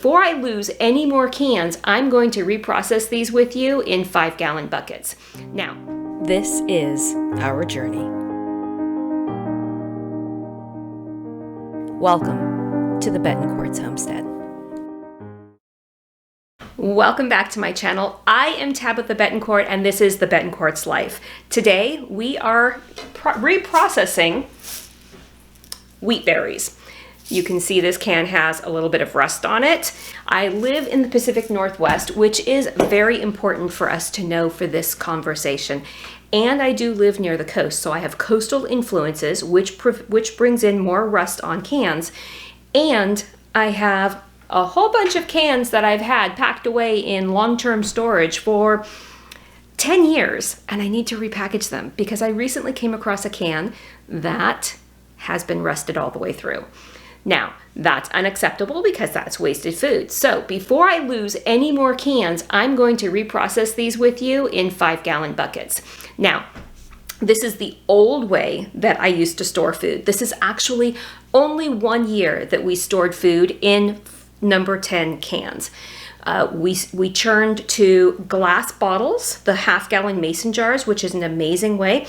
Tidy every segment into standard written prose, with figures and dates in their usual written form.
Before I lose any more cans, I'm going to reprocess these with you in 5-gallon buckets. Now, This is our journey. Welcome to the Betancourt's homestead. welcome back to my channel. I am Tabitha Betancourt and this is the Betancourt's Life. Today we are reprocessing wheat berries. You can see this can has a little bit of rust on it. I live in the Pacific Northwest, which is very important for us to know for this conversation. And I do live near the coast, so I have coastal influences, which brings in more rust on cans. And I have a whole bunch of cans that I've had packed away in long-term storage for 10 years, and I need to repackage them because I recently came across a can that has been rusted all the way through. Now, that's unacceptable because that's wasted food. So before I lose any more cans, I'm going to reprocess these with you in 5-gallon buckets. Now, this is the old way that I used to store food. This is actually only 1 year that we stored food in number 10 cans. We churned to glass bottles, the half-gallon mason jars, which is an amazing way.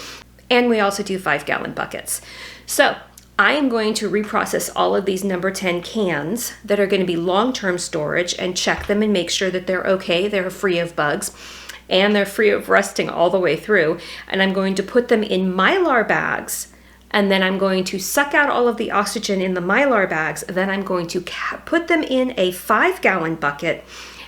And we also do 5-gallon buckets. So I am going to reprocess all of these number 10 cans that are going to be long-term storage and check them and make sure that they're okay, they're free of bugs, and they're free of rusting all the way through. And I'm going to put them in Mylar bags, and then I'm going to suck out all of the oxygen in the Mylar bags. Then I'm going to put them in a 5-gallon bucket,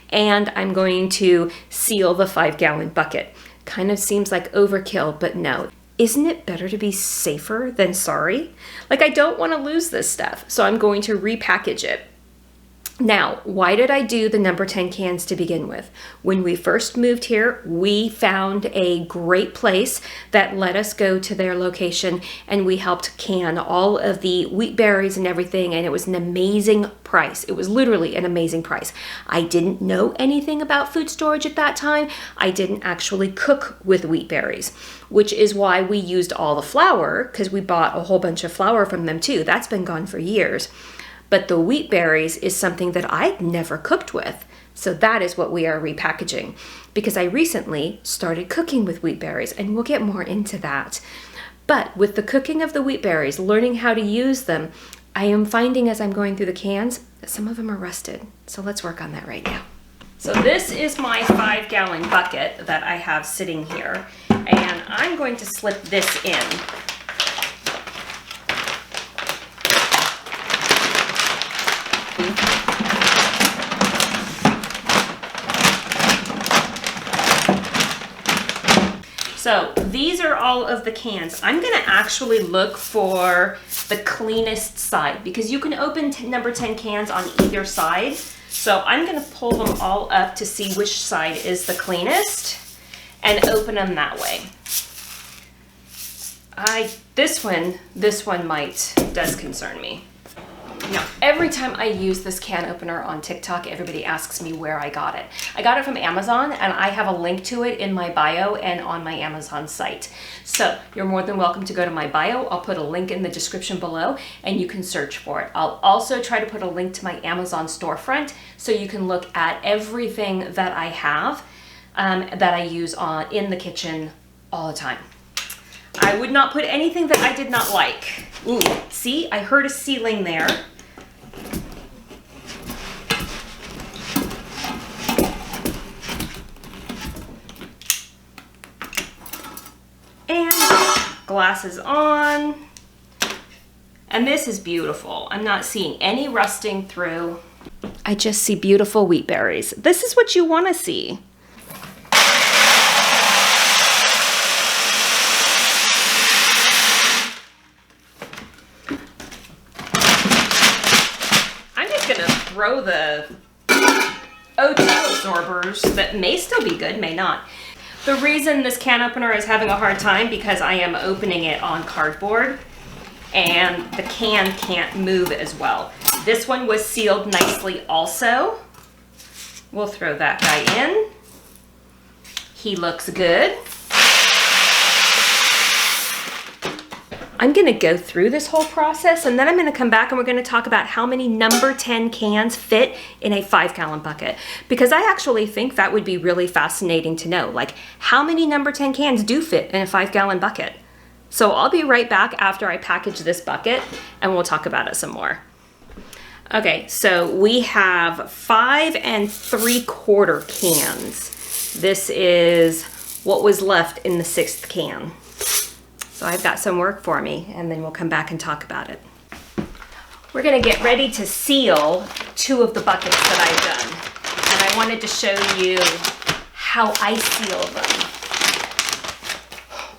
and I'm going to seal the 5-gallon bucket. Kind of seems like overkill, but no. Isn't it better to be safer than sorry? Like, I don't want to lose this stuff, so I'm going to repackage it. Now, why did I do the number 10 cans to begin with? When we first moved here, we found a great place that let us go to their location, and we helped can all of the wheat berries and everything, and it was an amazing price. It was literally an amazing price. I didn't know anything about food storage at that time. I didn't actually cook with wheat berries, which is why we used all the flour, because we bought a whole bunch of flour from them too. That's been gone for years. But the wheat berries is something that I'd never cooked with. So that is what we are repackaging, because I recently started cooking with wheat berries, and we'll get more into that. But with the cooking of the wheat berries, learning how to use them, I am finding as I'm going through the cans that some of them are rusted. So let's work on that right now. So this is my 5-gallon bucket that I have sitting here, and I'm going to slip this in. So these are all of the cans. I'm gonna actually look for the cleanest side because you can open number 10 cans on either side. So I'm gonna pull them all up to see which side is the cleanest and open them that way. This one does concern me. Now, every time I use this can opener on TikTok, everybody asks me where I got it. I got it from Amazon, and I have a link to it in my bio and on my Amazon site. So you're more than welcome to go to my bio. I'll put a link in the description below, and you can search for it. I'll also try to put a link to my Amazon storefront so you can look at everything that I have that I use in the kitchen all the time. I would not put anything that I did not like. Ooh, see, I heard a ceiling there. And glass is on. And this is beautiful. I'm not seeing any rusting through. I just see beautiful wheat berries. This is what you want to see. Throw the O2 absorbers that may still be good, may not. The reason this can opener is having a hard time because I am opening it on cardboard and the can can't move as well. This one was sealed nicely also. We'll throw that guy in. He looks good. I'm gonna go through this whole process, and then I'm gonna come back and we're gonna talk about how many number 10 cans fit in a 5-gallon bucket. Because I actually think that would be really fascinating to know, like how many number 10 cans do fit in a 5-gallon bucket. So I'll be right back after I package this bucket and we'll talk about it some more. Okay, so we have 5 3/4 cans. This is what was left in the 6th can. So I've got some work for me, and then we'll come back and talk about it. We're gonna get ready to seal 2 of the buckets that I've done. And I wanted to show you how I seal them.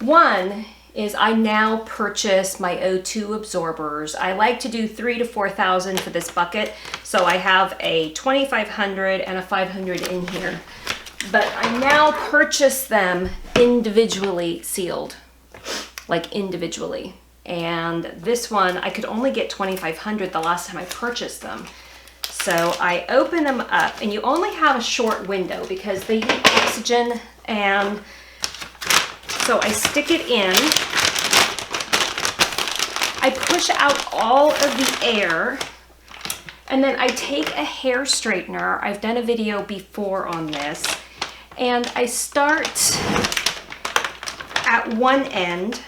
One is I now purchase my O2 absorbers. I like to do 3,000 to 4,000 for this bucket. So I have a 2,500 and a 500 in here. But I now purchase them individually sealed, like individually. And this one, I could only get 2,500 the last time I purchased them. So I open them up, and you only have a short window because they need oxygen, and so I stick it in. I push out all of the air, and then I take a hair straightener. I've done a video before on this, and I start at one end,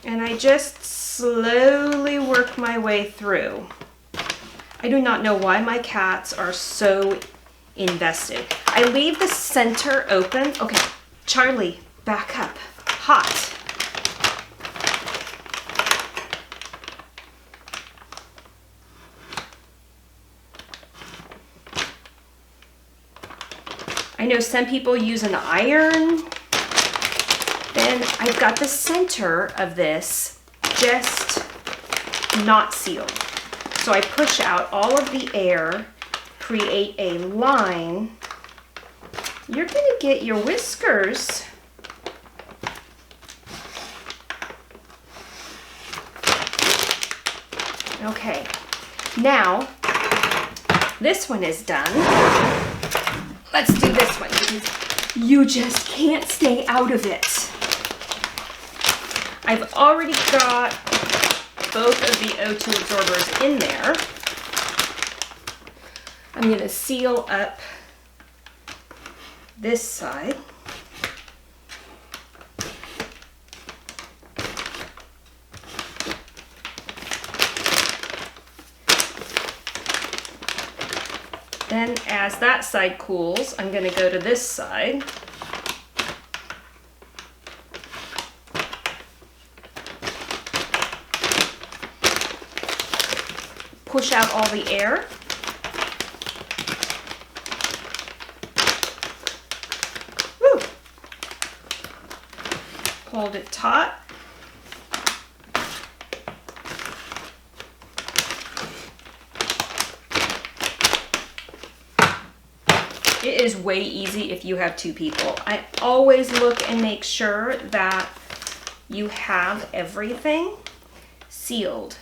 and I just slowly work my way through. I do not know why my cats are so invested. I leave the center open. Okay, Charlie, back up. Hot. I know some people use an iron. Then I've got the center of this just not sealed. So I push out all of the air, create a line. You're gonna get your whiskers. Okay, now this one is done. Let's do this one because you just can't stay out of it. I've already got both of the O2 absorbers in there. I'm going to seal up this side. Then as that side cools, I'm going to go to this side. Push out all the air. Woo! Hold it taut. It is way easy if you have 2 people. I always look and make sure that you have everything sealed.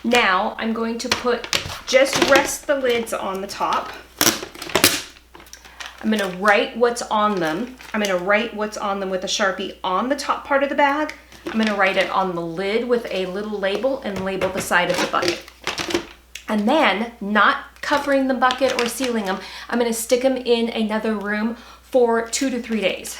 Now I'm going to just rest the lids on the top. I'm going to write what's on them. I'm going to write what's on them with a Sharpie on the top part of the bag. I'm going to write it on the lid with a little label and label the side of the bucket. And then, not covering the bucket or sealing them, I'm going to stick them in another room for 2 to 3 days.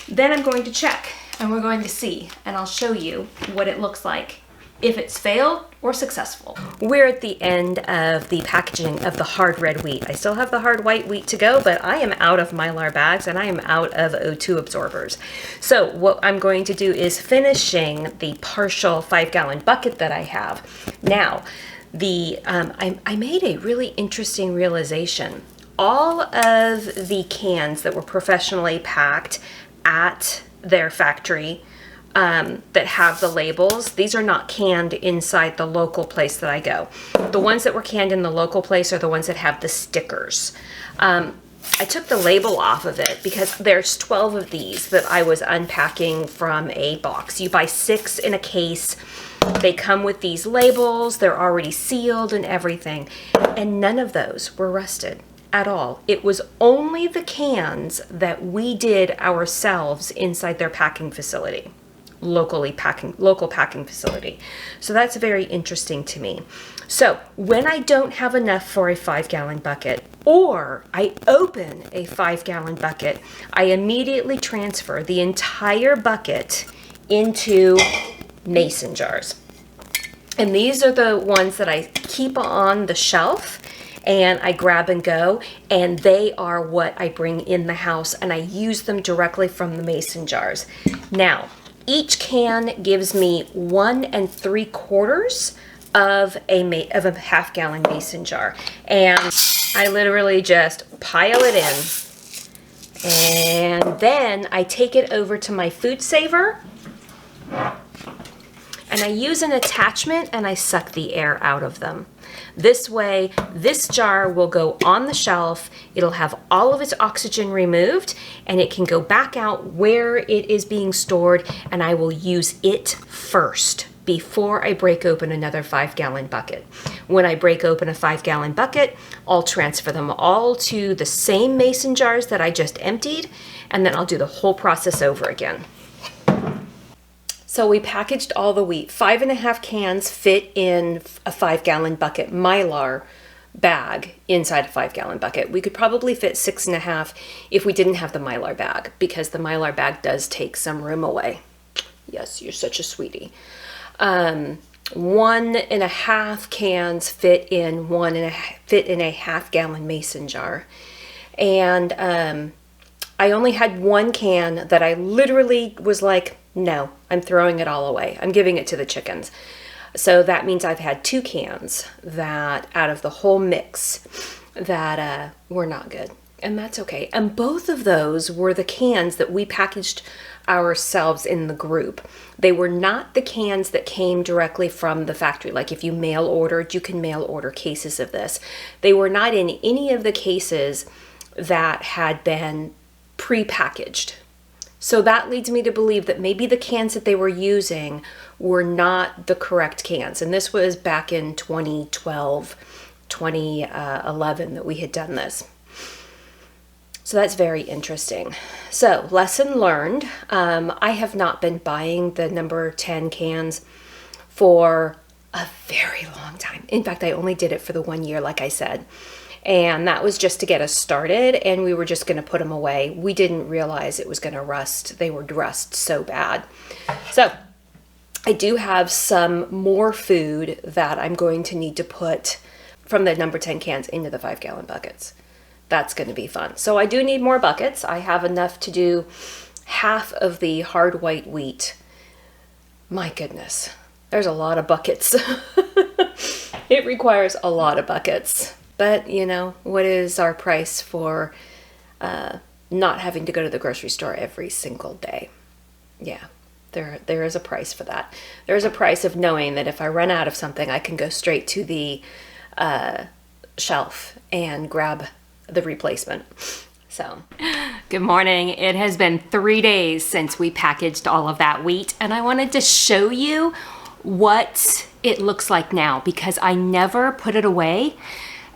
Then I'm going to check, and we're going to see, and I'll show you what it looks like, if it's failed or successful. We're at the end of the packaging of the hard red wheat. I still have the hard white wheat to go, but I am out of Mylar bags and I am out of O2 absorbers. So what I'm going to do is finishing the partial 5-gallon bucket that I have. Now, I made a really interesting realization. All of the cans that were professionally packed at their factory that have the labels, these are not canned inside the local place that I go. The ones that were canned in the local place are the ones that have the stickers. I took the label off of it because there's 12 of these that I was unpacking from a box. You buy 6 in a case. They come with these labels. They're already sealed and everything. And none of those were rusted at all. It was only the cans that we did ourselves inside their packing facility. local packing facility. So that's very interesting to me. So when I don't have enough for a 5-gallon bucket, or I open a 5-gallon bucket, I immediately transfer the entire bucket into mason jars. And these are the ones that I keep on the shelf and I grab and go, and they are what I bring in the house, and I use them directly from the mason jars. Now, each can gives me 1 3/4 of a half-gallon mason jar, and I literally just pile it in, and then I take it over to my food saver, and I use an attachment and I suck the air out of them. This way, this jar will go on the shelf, it'll have all of its oxygen removed, and it can go back out where it is being stored, and I will use it first before I break open another 5-gallon bucket. When I break open a 5-gallon bucket, I'll transfer them all to the same mason jars that I just emptied, and then I'll do the whole process over again. So we packaged all the wheat. 5.5 cans fit in a 5-gallon bucket Mylar bag inside a 5-gallon bucket. We could probably fit 6.5 if we didn't have the Mylar bag, because the Mylar bag does take some room away. Yes, you're such a sweetie. 1.5 cans fit in a half-gallon mason jar, and I only had 1 can that I literally was like, no, I'm throwing it all away. I'm giving it to the chickens. So that means I've had 2 cans that, out of the whole mix, that were not good. And that's okay. And both of those were the cans that we packaged ourselves in the group. They were not the cans that came directly from the factory. Like if you mail ordered, you can mail order cases of this. They were not in any of the cases that had been pre-packaged. So that leads me to believe that maybe the cans that they were using were not the correct cans. And this was back in 2012, 2011 that we had done this. So that's very interesting. So lesson learned, I have not been buying the number 10 cans for a very long time. In fact, I only did it for the 1 year, like I said. And that was just to get us started, and we were just going to put them away. We didn't realize it was going to rust. They would rust so bad. So I do have some more food that I'm going to need to put from the number 10 cans into the 5-gallon buckets. That's going to be fun. So I do need more buckets. I have enough to do half of the hard white wheat. My goodness, there's a lot of buckets. It requires a lot of buckets. But, you know, what is our price for not having to go to the grocery store every single day? Yeah, there is a price for that. There is a price of knowing that if I run out of something, I can go straight to the shelf and grab the replacement. So, good morning. It has been 3 days since we packaged all of that wheat, and I wanted to show you what it looks like now, because I never put it away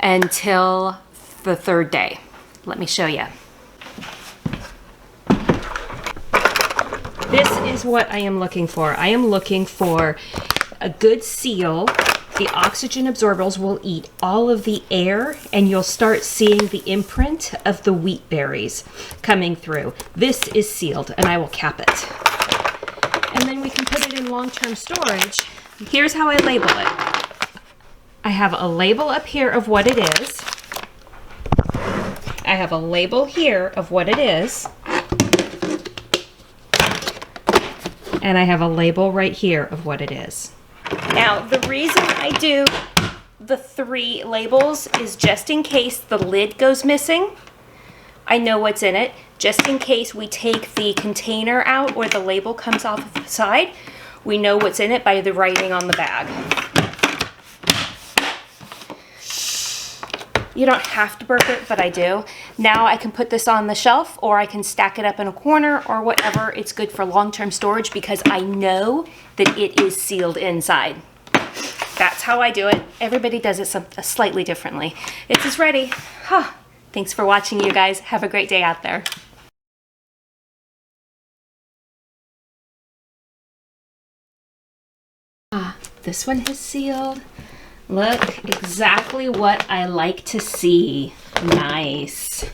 until the 3rd day. Let me show you. This is what I am looking for. I am looking for a good seal. The oxygen absorbers will eat all of the air, and you'll start seeing the imprint of the wheat berries coming through. This is sealed, and I will cap it. And then we can put it in long-term storage. Here's how I label it. I have a label up here of what it is. I have a label here of what it is. And I have a label right here of what it is. Now, the reason I do the 3 labels is just in case the lid goes missing. I know what's in it. Just in case we take the container out or the label comes off the side, we know what's in it by the writing on the bag. You don't have to burp it, but I do. Now I can put this on the shelf, or I can stack it up in a corner or whatever. It's good for long-term storage because I know that it is sealed inside. That's how I do it. Everybody does it slightly differently. This is ready. Thanks for watching, you guys. Have a great day out there. this one has sealed. Look, exactly what I like to see. Nice.